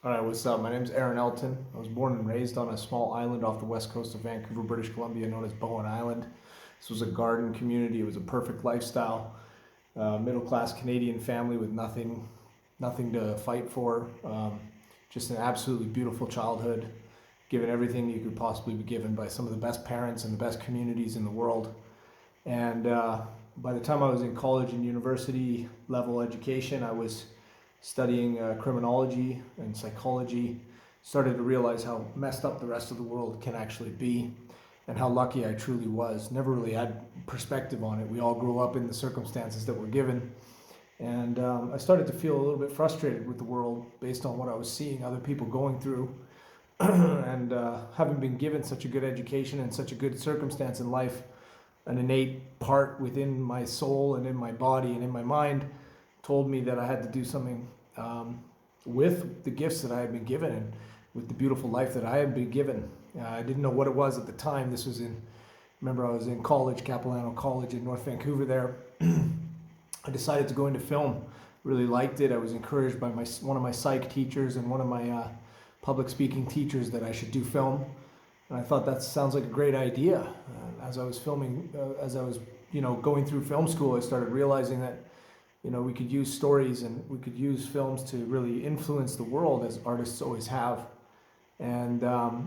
All right, what's up? My name's Aaron Elton. I was born and raised on a small island off the west coast of Vancouver, British Columbia, known as Bowen Island. This was a garden community. It was a perfect lifestyle. Middle-class Canadian family with nothing to fight for. Just an absolutely beautiful childhood, given everything you could possibly be given by some of the best parents and the best communities in the world. And by the time I was in college and university level education, I was studying criminology and psychology, started to realize how messed up the rest of the world can actually be and how lucky I truly was. Never really had perspective on it. We all grew up in the circumstances that we're given. And I started to feel a little bit frustrated with the world based on what I was seeing other people going through. And having been given such a good education and such a good circumstance in life, an innate part within my soul and in my body and in my mind told me that I had to do something with the gifts that I had been given and with the beautiful life that I had been given. I didn't know what it was at the time. Remember I was in college, Capilano College in North Vancouver there. I decided to go into film, really liked it. I was encouraged by one of my psych teachers and one of my public speaking teachers that I should do film. And I thought that sounds like a great idea. As I was filming, going through film school, I started realizing that we could use stories and we could use films to really influence the world, as artists always have. And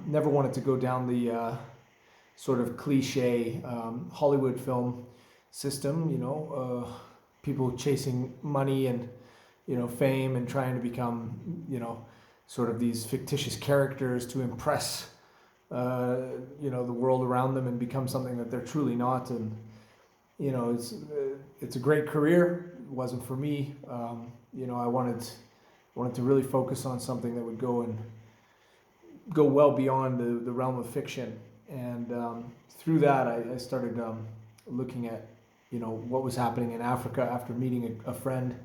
never wanted to go down the sort of cliche Hollywood film system, people chasing money and, fame and trying to become, sort of these fictitious characters to impress, the world around them and become something that they're truly not. And, it's a great career. It wasn't for me. I wanted to really focus on something that would go well beyond the realm of fiction. And through that, I started looking at, what was happening in Africa after meeting a friend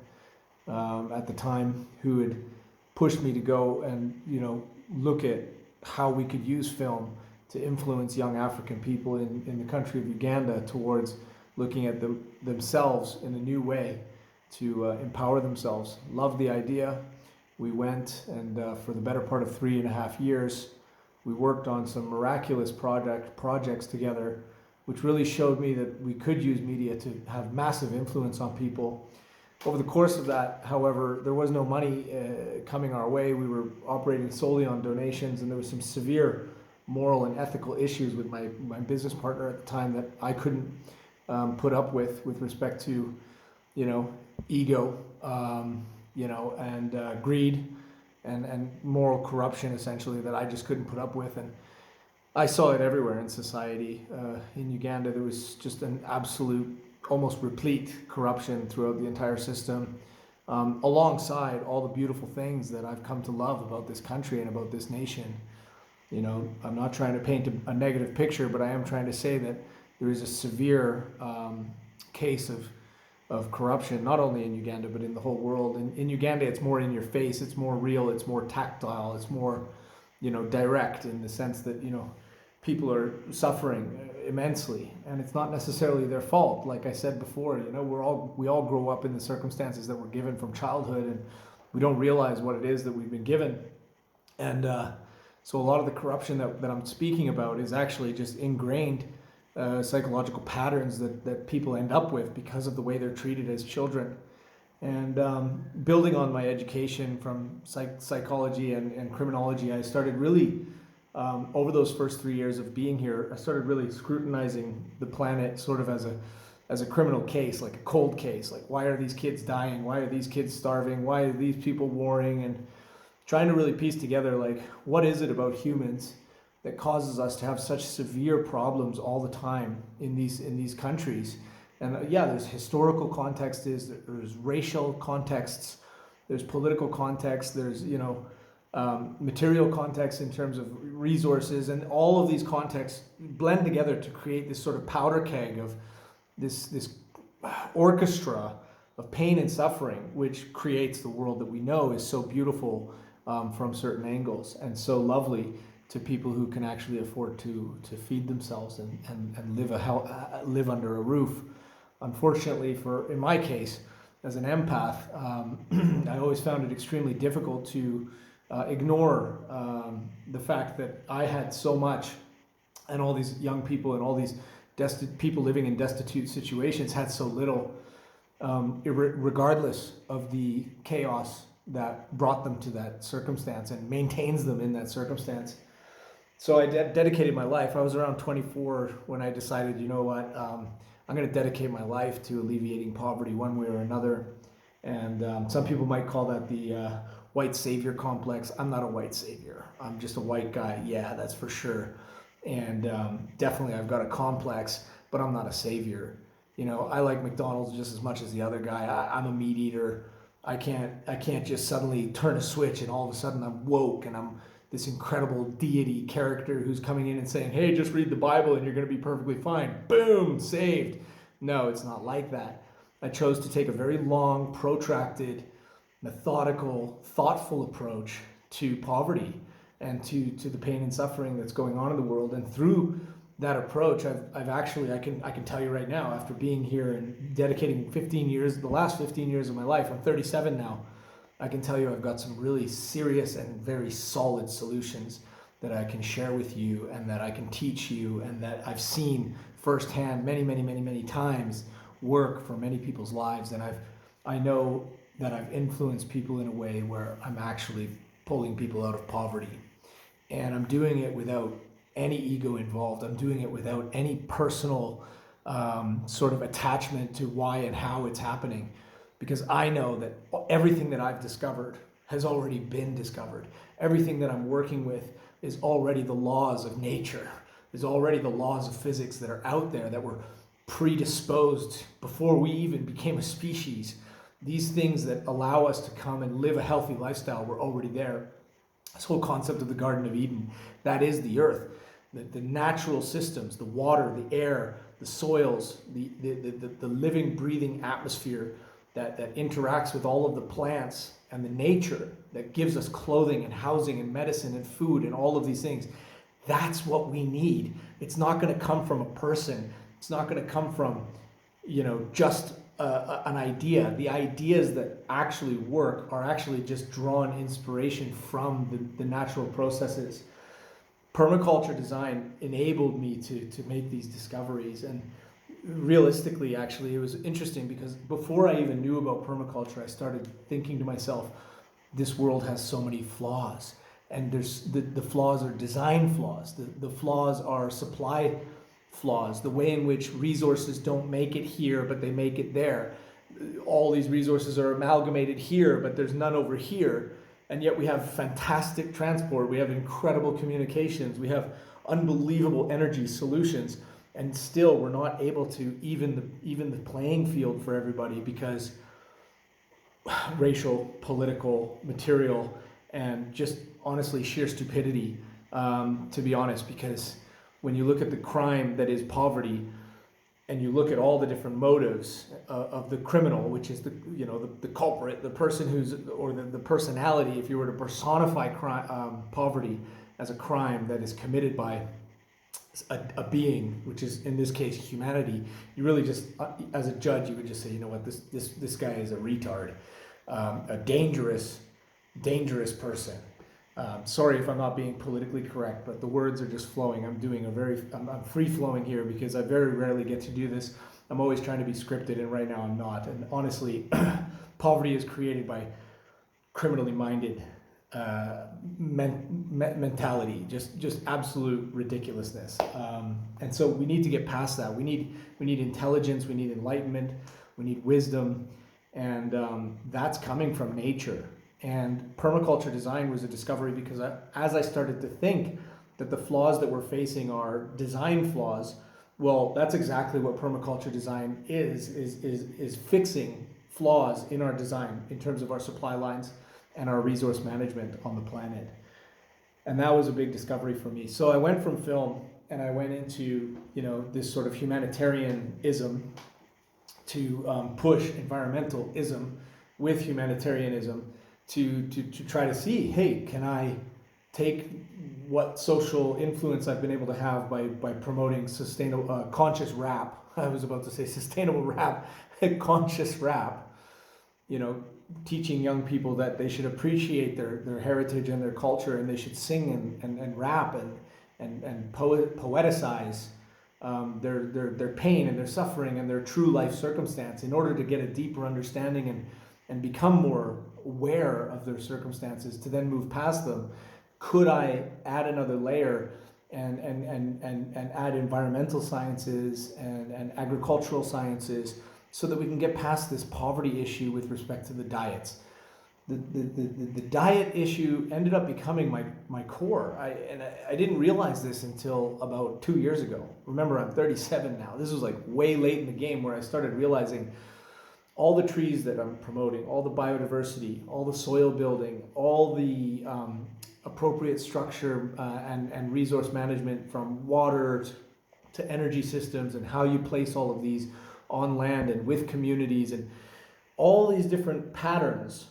at the time who had pushed me to go and, look at how we could use film to influence young African people in the country of Uganda towards looking at themselves in a new way to empower themselves. Loved the idea. We went, and for the better part of 3.5 years, we worked on some miraculous projects together, which really showed me that we could use media to have massive influence on people. Over the course of that, however, there was no money coming our way. We were operating solely on donations, and there was some severe moral and ethical issues with my business partner at the time that I couldn't put up with respect to, ego, and greed and moral corruption, essentially, that I just couldn't put up with. And I saw it everywhere in society. In Uganda, there was just an absolute, almost replete corruption throughout the entire system, alongside all the beautiful things that I've come to love about this country and about this nation. I'm not trying to paint a negative picture, but I am trying to say that there is a severe case of corruption, not only in Uganda, but in the whole world. And in Uganda, it's more in your face, it's more real, it's more tactile, it's more, direct, in the sense that, people are suffering immensely, and it's not necessarily their fault. Like I said before, we all grow up in the circumstances that we're given from childhood, and we don't realize what it is that we've been given. And so a lot of the corruption that I'm speaking about is actually just ingrained psychological patterns that people end up with because of the way they're treated as children. And building on my education from psychology and criminology, I started really, over those first 3 years of being here, I started really scrutinizing the planet sort of as a criminal case, like a cold case. Like, why are these kids dying? Why are these kids starving? Why are these people warring? And trying to really piece together, like, what is it about humans that causes us to have such severe problems all the time in these countries? And there's historical contexts, there's racial contexts, there's political context, there's material context in terms of resources, and all of these contexts blend together to create this sort of powder keg of this orchestra of pain and suffering, which creates the world that we know is so beautiful from certain angles and so lovely to people who can actually afford to feed themselves and live under a roof. Unfortunately, in my case, as an empath, I always found it extremely difficult to ignore the fact that I had so much, and all these young people and all these people living in destitute situations had so little, regardless of the chaos that brought them to that circumstance and maintains them in that circumstance. So I dedicated my life. I was around 24 when I decided, you know what, I'm going to dedicate my life to alleviating poverty one way or another. And some people might call that the white savior complex. I'm not a white savior. I'm just a white guy. Yeah, that's for sure. And definitely I've got a complex, but I'm not a savior. You know, I like McDonald's just as much as the other guy. I'm a meat eater. I can't just suddenly turn a switch and all of a sudden I'm woke and I'm this incredible deity character who's coming in and saying, hey, just read the Bible and you're going to be perfectly fine. Boom, saved. No, it's not like that. I chose to take a very long, protracted, methodical, thoughtful approach to poverty and to the pain and suffering that's going on in the world. And through that approach, I've actually, I can tell you right now, after being here and dedicating 15 years, the last 15 years of my life, I'm 37 now, I can tell you I've got some really serious and very solid solutions that I can share with you and that I can teach you and that I've seen firsthand many times work for many people's lives. And I know that I've influenced people in a way where I'm actually pulling people out of poverty. And I'm doing it without any ego involved. I'm doing it without any personal sort of attachment to why and how it's happening. Because I know that everything that I've discovered has already been discovered. Everything that I'm working with is already the laws of nature. Is already the laws of physics that are out there that were predisposed before we even became a species. These things that allow us to come and live a healthy lifestyle were already there. This whole concept of the Garden of Eden, that is the earth. The natural systems, the water, the air, the soils, the living, breathing atmosphere that interacts with all of the plants and the nature that gives us clothing and housing and medicine and food and all of these things. That's what we need. It's not going to come from a person. It's not going to come from, just an idea. The ideas that actually work are actually just drawn inspiration from the natural processes. Permaculture design enabled me to make these discoveries. And realistically, actually, it was interesting because before I even knew about permaculture, I started thinking to myself, this world has so many flaws. And there's the flaws are design flaws. The flaws are supply flaws. The way in which resources don't make it here, but they make it there. All these resources are amalgamated here, but there's none over here. And yet we have fantastic transport. We have incredible communications. We have unbelievable energy solutions. And still, we're not able to even the playing field for everybody because racial, political, material, and just honestly sheer stupidity, to be honest, because when you look at the crime that is poverty and you look at all the different motives of the criminal, which is the culprit, the person or the personality, if you were to personify poverty as a crime that is committed by a being, which is in this case humanity, you really just, as a judge, you would just say, you know what, this guy is a retard, a dangerous person. Sorry if I'm not being politically correct, but the words are just flowing. I'm free flowing here because I very rarely get to do this. I'm always trying to be scripted, and right now I'm not. And honestly, poverty is created by criminally minded mentality, just absolute ridiculousness. And so we need to get past that. We need intelligence, we need enlightenment, we need wisdom, and that's coming from nature. And permaculture design was a discovery because as I started to think that the flaws that we're facing are design flaws, well, that's exactly what permaculture design is fixing flaws in our design in terms of our supply lines and our resource management on the planet. And that was a big discovery for me. So I went from film and I went into, this sort of humanitarianism to push environmentalism with humanitarianism to try to see, hey, can I take what social influence I've been able to have by promoting sustainable, conscious rap. I was about to say sustainable rap, conscious rap, teaching young people that they should appreciate their heritage and their culture, and they should sing and rap and poeticize their pain and their suffering and their true life circumstance in order to get a deeper understanding and become more aware of their circumstances to then move past them. Could I add another layer and add environmental sciences and agricultural sciences so that we can get past this poverty issue with respect to the diets? The diet issue ended up becoming my core. I didn't realize this until about 2 years ago. Remember, I'm 37 now. This was like way late in the game where I started realizing all the trees that I'm promoting, all the biodiversity, all the soil building, all the appropriate structure and resource management, from water to energy systems, and how you place all of these on land and with communities, and all these different patterns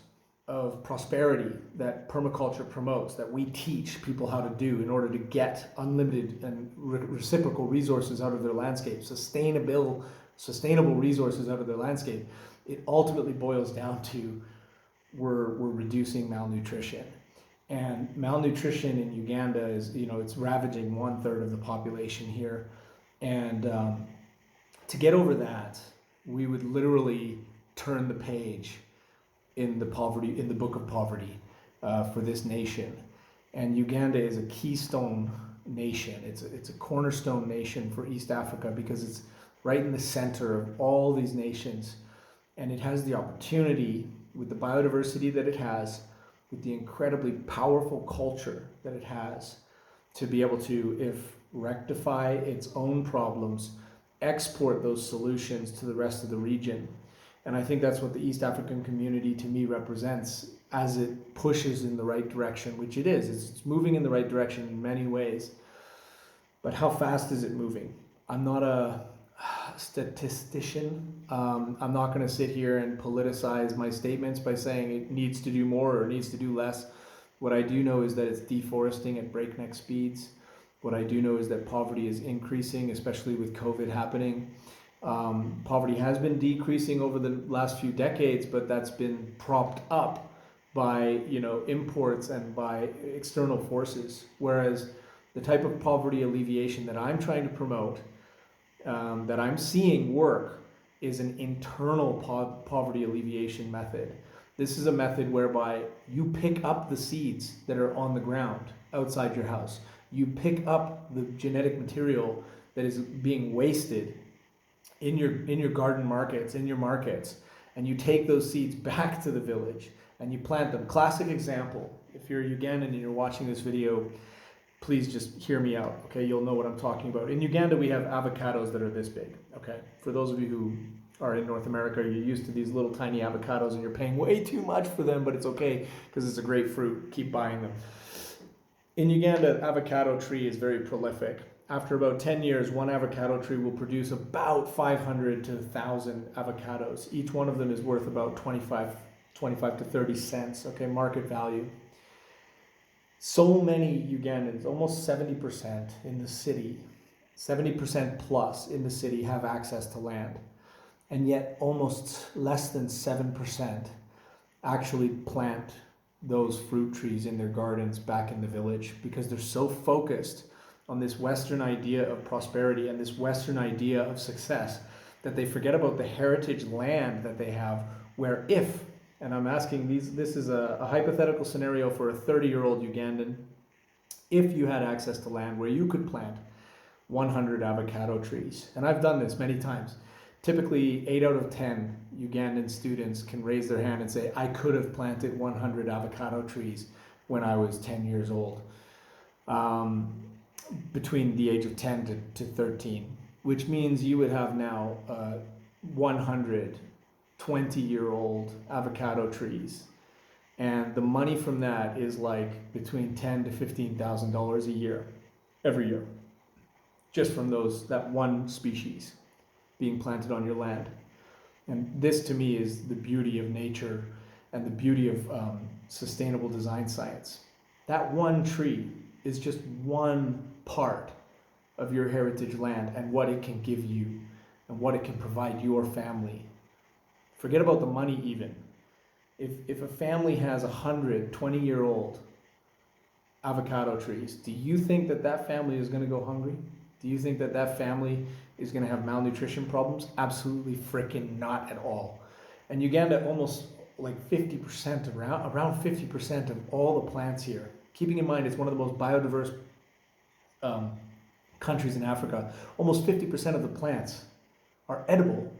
of prosperity that permaculture promotes, that we teach people how to do in order to get unlimited and reciprocal resources out of their landscape, sustainable resources out of their landscape. It ultimately boils down to we're reducing malnutrition. And malnutrition in Uganda is, it's ravaging 1/3 of the population here. And to get over that, we would literally turn the page in the book of poverty for this nation. And Uganda is a keystone nation. It's a cornerstone nation for East Africa because it's right in the center of all these nations. And it has the opportunity, with the biodiversity that it has, with the incredibly powerful culture that it has, to be able to, if rectify its own problems, export those solutions to the rest of the region. And I think that's what the East African community to me represents as it pushes in the right direction, which it is. It's moving in the right direction in many ways. But how fast is it moving? I'm not a statistician. I'm not going to sit here and politicize my statements by saying it needs to do more or needs to do less. What I do know is that it's deforesting at breakneck speeds. What I do know is that poverty is increasing, especially with COVID happening. Poverty has been decreasing over the last few decades, but that's been propped up by imports and by external forces. Whereas the type of poverty alleviation that I'm trying to promote, that I'm seeing work, is an internal poverty alleviation method. This is a method whereby you pick up the seeds that are on the ground outside your house. You pick up the genetic material that is being wasted in your garden markets, in your markets, and you take those seeds back to the village and you plant them. Classic example, if you're Ugandan and you're watching this video, please just hear me out, okay? You'll know what I'm talking about. In Uganda, we have avocados that are this big, okay? For those of you who are in North America, you're used to these little tiny avocados and you're paying way too much for them, but it's okay because it's a great fruit. Keep buying them. In Uganda, avocado tree is very prolific. After about 10 years, one avocado tree will produce about 500 to 1,000 avocados. Each one of them is worth about 25 to 30 cents, okay, market value. So many Ugandans, almost 70% in the city, 70% plus in the city have access to land. And yet almost less than 7% actually plant those fruit trees in their gardens back in the village because they're so focused on this Western idea of prosperity and this Western idea of success that they forget about the heritage land that they have, where if, and I'm asking this is a hypothetical scenario for a 30-year-old Ugandan, if you had access to land where you could plant 100 avocado trees, and I've done this many times, typically 8 out of 10 Ugandan students can raise their hand and say, I could have planted 100 avocado trees when I was 10 years old, between the age of 10 to 13, which means you would have now 100 20-year-old avocado trees. And the money from that is like between $10,000 to $15,000 a year, every year, just from that one species being planted on your land. And this to me is the beauty of nature and the beauty of sustainable design science. That one tree is just one part of your heritage land and what it can give you and what it can provide your family. Forget about the money even. If a family has 100 20-year-old avocado trees, do you think that that family is going to go hungry? Do you think that that family is going to have malnutrition problems? Absolutely freaking not at all. And Uganda, almost like 50%, around 50% of all the plants here, keeping in mind it's one of the most biodiverse countries in Africa, almost 50% of the plants are edible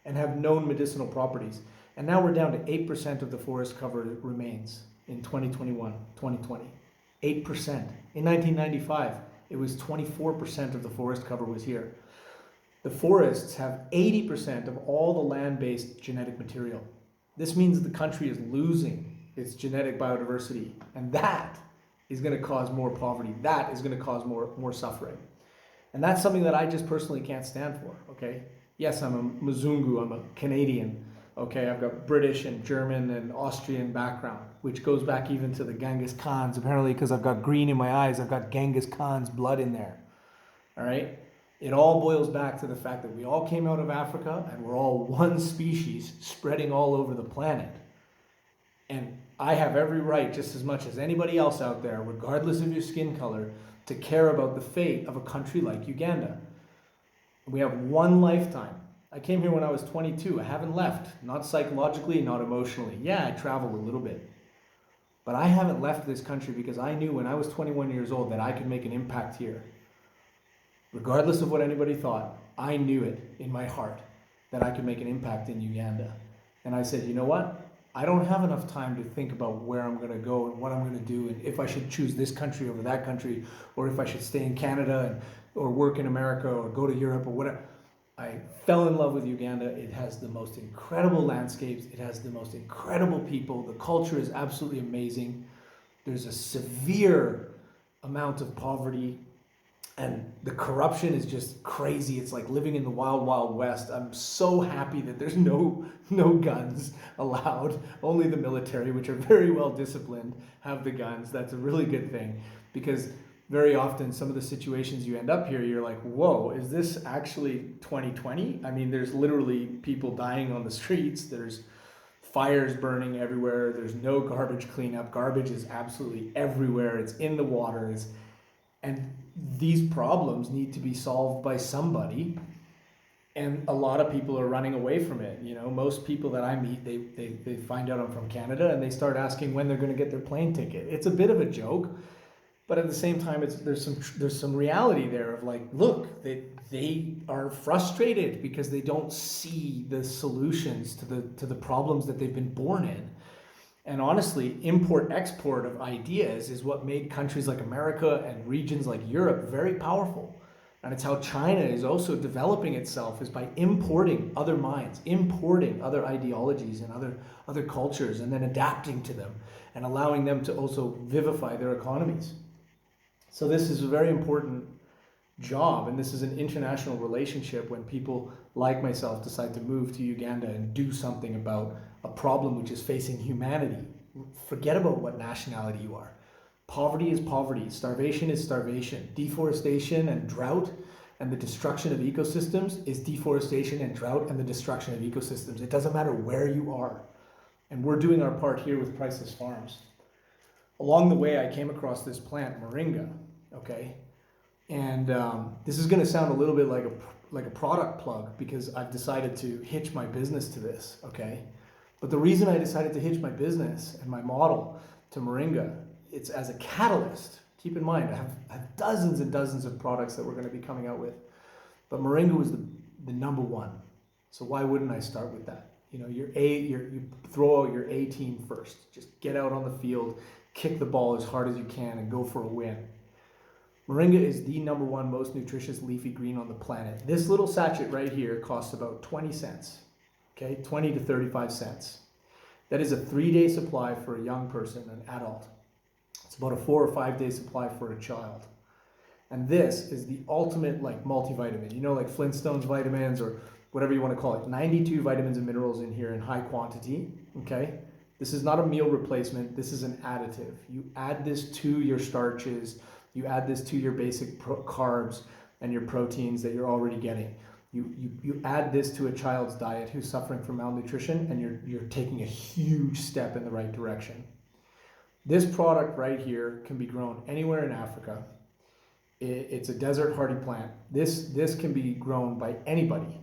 and have known medicinal properties. And now we're down to 8% of the forest cover remains in 2021, 2020. 8%. In 1995, it was 24% of the forest cover was here. The forests have 80% of all the land-based genetic material. This means the country is losing its genetic biodiversity, and that is going to cause more poverty. That is going to cause more suffering. And that's something that I just personally can't stand for, okay? Yes, I'm a Mzungu, I'm a Canadian, okay? I've got British and German and Austrian background, which goes back even to the Genghis Khans. Apparently, because I've got green in my eyes, I've got Genghis Khan's blood in there, all right? It all boils back to the fact that we all came out of Africa and we're all one species spreading all over the planet. And I have every right, just as much as anybody else out there, regardless of your skin color, to care about the fate of a country like Uganda. We have one lifetime. I came here when I was 22. I haven't left, not psychologically, not emotionally. Yeah, I traveled a little bit. But I haven't left this country because I knew when I was 21 years old that I could make an impact here. Regardless of what anybody thought, I knew it in my heart that I could make an impact in Uganda. And I said, you know what? I don't have enough time to think about where I'm going to go and what I'm going to do and if I should choose this country over that country or if I should stay in Canada or work in America or go to Europe or whatever. I fell in love with Uganda. It has the most incredible landscapes. It has the most incredible people. The culture is absolutely amazing. There's a severe amount of poverty. And the corruption is just crazy. It's like living in the wild, wild west. I'm so happy that there's no guns allowed. Only the military, which are very well disciplined, have the guns. That's a really good thing. Because very often some of the situations you end up here, you're like, whoa, is this actually 2020? I mean, there's literally people dying on the streets. There's fires burning everywhere. There's no garbage cleanup. Garbage is absolutely everywhere. It's in the water. And these problems need to be solved by somebody, and a lot of people are running away from it. You know, most people that I meet, they find out I'm from Canada and they start asking when they're going to get their plane ticket. It's a bit of a joke, but at the same time, there's some reality there of like, look, they are frustrated because they don't see the solutions to the problems that they've been born in. And honestly, import-export of ideas is what made countries like America and regions like Europe very powerful. And it's how China is also developing itself, is by importing other minds, importing other ideologies and other cultures, and then adapting to them and allowing them to also vivify their economies. So this is a very important job, and this is an international relationship when people like myself decide to move to Uganda and do something about a problem which is facing humanity. Forget about what nationality you are. Poverty is poverty, starvation is starvation, deforestation and drought and the destruction of ecosystems is deforestation and drought and the destruction of ecosystems. It doesn't matter where you are. And we're doing our part here with Priceless Farms. Along the way, I came across this plant, Moringa, okay? And this is gonna sound a little bit like a product plug because I've decided to hitch my business to this, okay? But the reason I decided to hitch my business and my model to Moringa, it's as a catalyst. Keep in mind, I have dozens and dozens of products that we're going to be coming out with. But Moringa was the number one. So why wouldn't I start with that? You know, you throw out your A team first. Just get out on the field, kick the ball as hard as you can, and go for a win. Moringa is the number one most nutritious leafy green on the planet. This little sachet right here costs about 20 cents. Okay, 20 to 35 cents. That is a 3-day supply for a young person, an adult. It's about a 4 or 5 day supply for a child. And this is the ultimate like multivitamin. You know, like Flintstones vitamins or whatever you want to call it. 92 vitamins and minerals in here in high quantity. Okay, this is not a meal replacement. This is an additive. You add this to your starches. You add this to your basic carbs and your proteins that you're already getting. You add this to a child's diet who's suffering from malnutrition, and you're taking a huge step in the right direction. This product right here can be grown anywhere in Africa. It's a desert hardy plant. This can be grown by anybody,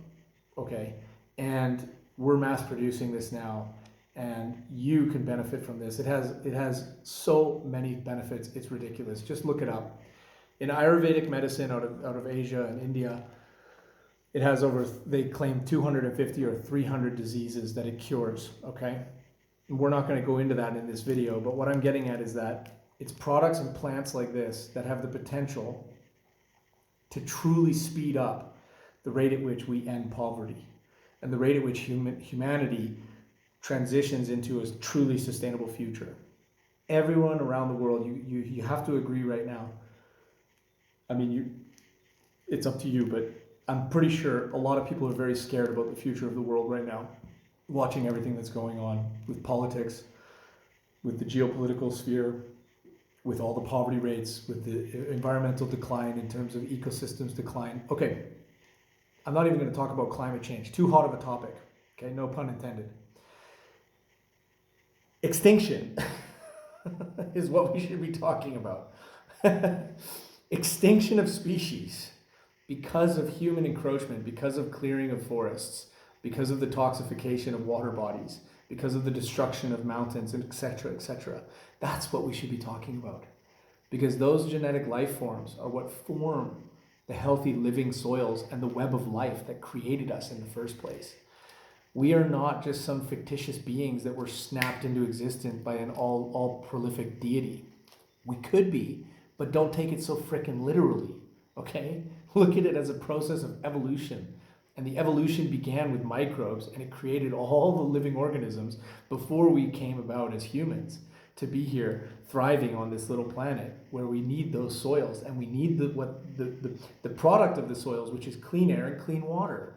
okay? And we're mass producing this now, and you can benefit from this. It has so many benefits. It's ridiculous. Just look it up. In Ayurvedic medicine out of Asia and India, it has they claim 250 or 300 diseases that it cures, okay? And we're not going to go into that in this video, but what I'm getting at is that it's products and plants like this that have the potential to truly speed up the rate at which we end poverty and the rate at which humanity transitions into a truly sustainable future. Everyone around the world, you have to agree right now. I mean, it's up to you, but I'm pretty sure a lot of people are very scared about the future of the world right now, watching everything that's going on with politics, with the geopolitical sphere, with all the poverty rates, with the environmental decline in terms of ecosystems decline. Okay, I'm not even going to talk about climate change. Too hot of a topic. Okay, no pun intended. Extinction is what we should be talking about. Extinction of species. Because of human encroachment, because of clearing of forests, because of the toxification of water bodies, because of the destruction of mountains, etc., etc. That's what we should be talking about. Because those genetic life forms are what form the healthy living soils and the web of life that created us in the first place. We are not just some fictitious beings that were snapped into existence by an all prolific deity. We could be, but don't take it so frickin' literally, okay? Look at it as a process of evolution. And the evolution began with microbes, and it created all the living organisms before we came about as humans to be here thriving on this little planet where we need those soils, and we need the product of the soils, which is clean air and clean water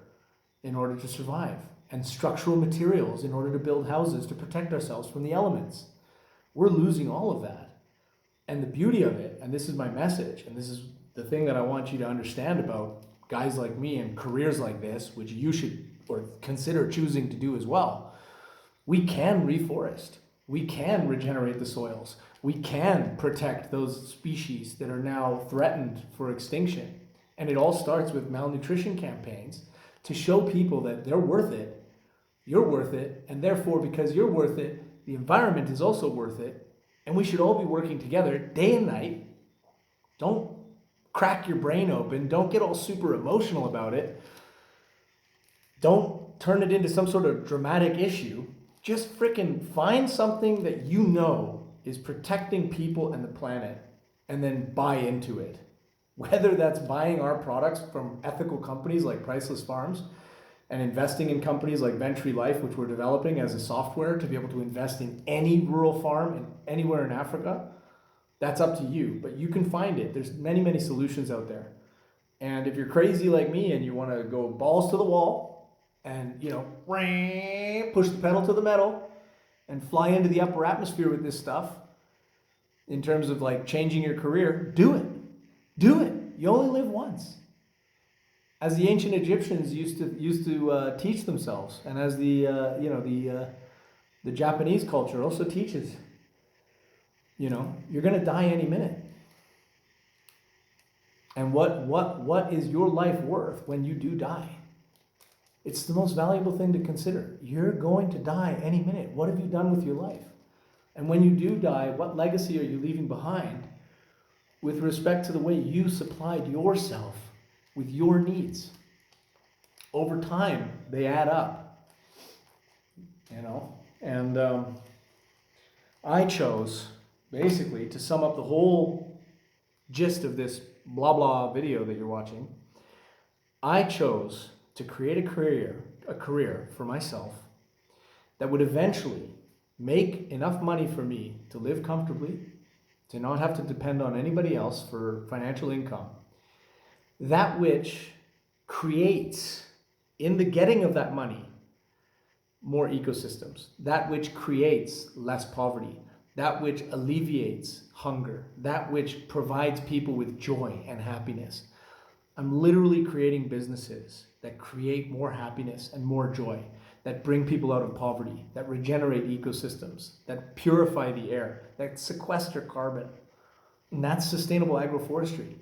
in order to survive, and structural materials in order to build houses to protect ourselves from the elements. We're losing all of that. And the beauty of it, and this is my message, and this is the thing that I want you to understand about guys like me and careers like this, which you should or consider choosing to do as well. We can reforest. We can regenerate the soils. We can protect those species that are now threatened for extinction. And it all starts with malnutrition campaigns to show people that they're worth it, you're worth it, and therefore because you're worth it, the environment is also worth it, and we should all be working together day and night. Don't crack your brain open. Don't get all super emotional about it. Don't turn it into some sort of dramatic issue. Just frickin' find something that you know is protecting people and the planet, and then buy into it. Whether that's buying our products from ethical companies like Priceless Farms and investing in companies like Ventry Life, which we're developing as a software to be able to invest in any rural farm in anywhere in Africa, that's up to you, but you can find it. There's many, many solutions out there. And if you're crazy like me and you want to go balls to the wall and, push the pedal to the metal and fly into the upper atmosphere with this stuff in terms of like changing your career, do it. Do it. You only live once. As the ancient Egyptians used to teach themselves, and as the Japanese culture also teaches. You're going to die any minute. And what is your life worth when you do die? It's the most valuable thing to consider. You're going to die any minute. What have you done with your life? And when you do die, what legacy are you leaving behind with respect to the way you supplied yourself with your needs? Over time, they add up. And I chose, basically, to sum up the whole gist of this blah blah video that you're watching, I chose to create a career for myself that would eventually make enough money for me to live comfortably, to not have to depend on anybody else for financial income, that which creates, in the getting of that money, more ecosystems, that which creates less poverty, that which alleviates hunger, that which provides people with joy and happiness. I'm literally creating businesses that create more happiness and more joy, that bring people out of poverty, that regenerate ecosystems, that purify the air, that sequester carbon. And that's sustainable agroforestry.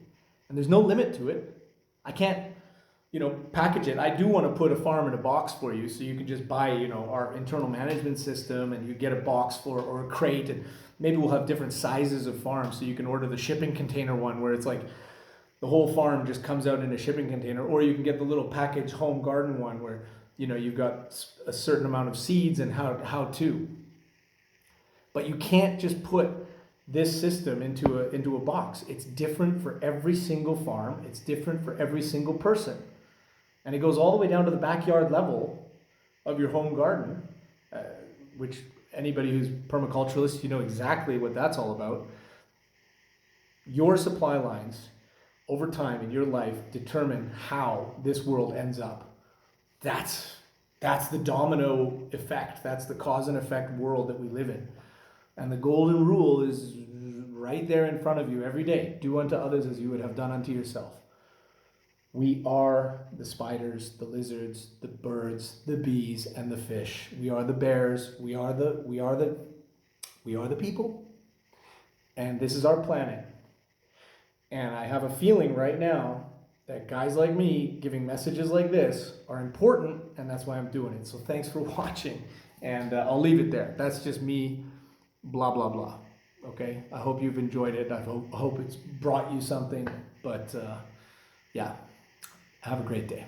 And there's no limit to it. I can't, package it. I do want to put a farm in a box for you, so you can just buy, our internal management system, and you get a box or a crate, and maybe we'll have different sizes of farms, so you can order the shipping container one where it's like the whole farm just comes out in a shipping container, or you can get the little package home garden one where, you've got a certain amount of seeds and how to. But you can't just put this system into a box. It's different for every single farm. It's different for every single person. And it goes all the way down to the backyard level of your home garden, which anybody who's permaculturalist, you know exactly what that's all about. Your supply lines over time in your life determine how this world ends up. That's the domino effect. That's the cause and effect world that we live in. And the golden rule is right there in front of you every day. Do unto others as you would have done unto yourself. We are the spiders, the lizards, the birds, the bees, and the fish. We are the bears. We are the people. And this is our planet. And I have a feeling right now that guys like me giving messages like this are important, and that's why I'm doing it. So thanks for watching, and I'll leave it there. That's just me, blah, blah, blah. Okay? I hope you've enjoyed it. I hope it's brought you something, but yeah, have a great day.